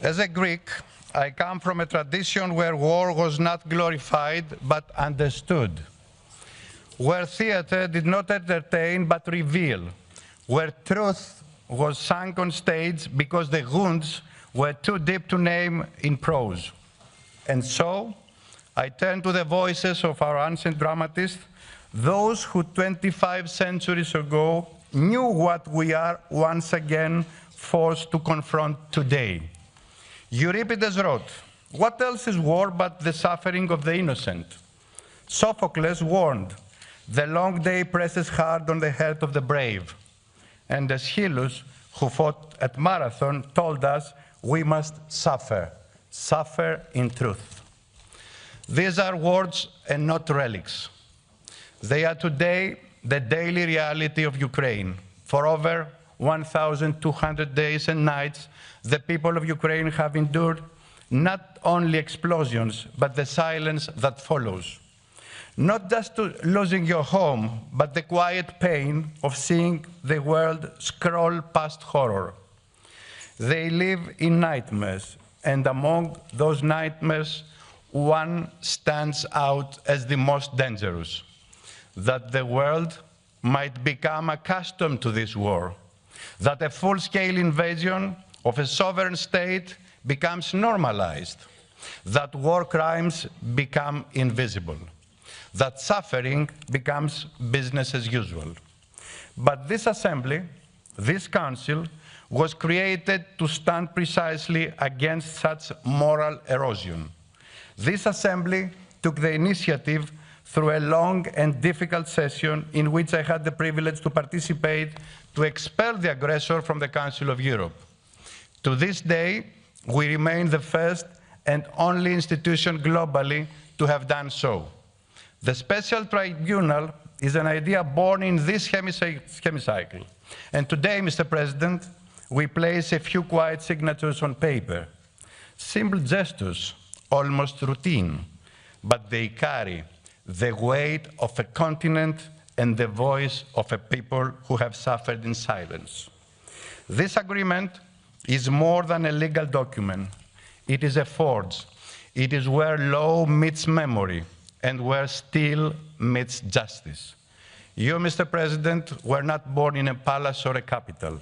As a Greek, I come from a tradition where war was not glorified but understood, where theater did not entertain but reveal, where truth was sung on stage because the wounds were too deep to name in prose. And so, I turn to the voices of our ancient dramatists, those who 25 centuries ago knew what we are once again forced to confront today. Euripides wrote, "What else is war but the suffering of the innocent?" Sophocles warned, "The long day presses hard on the heart of the brave." And Aeschylus, who fought at Marathon, told us we must suffer in truth. These are words and not relics. They are today the daily reality of Ukraine. For over 1,200 days and nights, the people of Ukraine have endured not only explosions, but the silence that follows. Not just losing your home, but the quiet pain of seeing the world scroll past horror. They live in nightmares, and among those nightmares, one stands out as the most dangerous, that the world might become accustomed to this war, that a full-scale invasion of a sovereign state becomes normalized, that war crimes become invisible, that suffering becomes business as usual. But this assembly, this council, was created to stand precisely against such moral erosion. This assembly took the initiative through a long and difficult session in which I had the privilege to participate to expel the aggressor from the Council of Europe. To this day, we remain the first and only institution globally to have done so. The special tribunal is an idea born in this hemicycle. And today, Mr. President, we place a few quiet signatures on paper. Simple gestures, almost routine, but they carry the weight of a continent and the voice of a people who have suffered in silence. This agreement is more than a legal document. It is a forge. It is where law meets memory and where steel meets justice. You, Mr. President, were not born in a palace or a capital.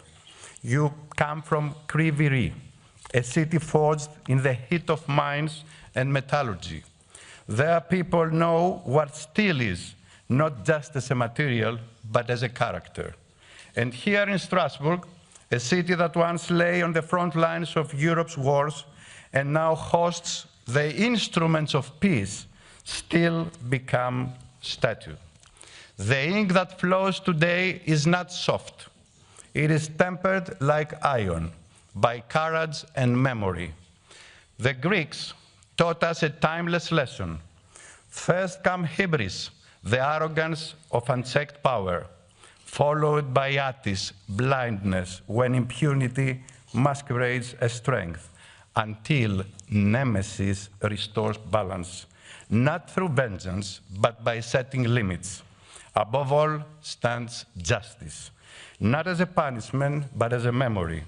You come from Kriviri, a city forged in the heat of mines and metallurgy. There people know what steel is, not just as a material, but as a character. And here in Strasbourg, a city that once lay on the front lines of Europe's wars and now hosts the instruments of peace, still become statue. The ink that flows today is not soft. It is tempered like iron by courage and memory. The Greeks taught us a timeless lesson. First come Hubris, the arrogance of unchecked power, followed by Attis, blindness, when impunity masquerades as strength, until Nemesis restores balance, not through vengeance, but by setting limits. Above all stands justice, not as a punishment, but as a memory,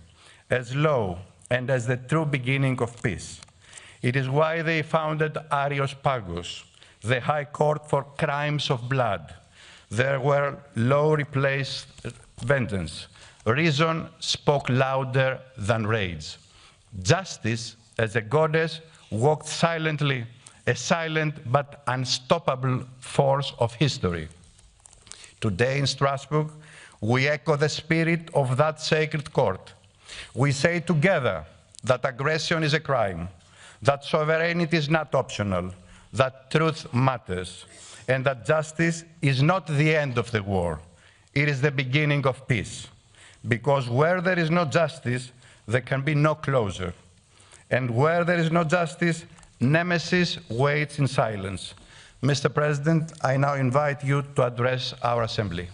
as law, and as the true beginning of peace. It is why they founded Areospagos, the high court for crimes of blood. There where law replaced vengeance. Reason spoke louder than rage. Justice, as a goddess, walked silently, a silent but unstoppable force of history. Today in Strasbourg, we echo the spirit of that sacred court. We say together that aggression is a crime, that sovereignty is not optional, that truth matters, and that justice is not the end of the war. It is the beginning of peace. Because where there is no justice, there can be no closure. And where there is no justice, Nemesis waits in silence. Mr. President, I now invite you to address our Assembly.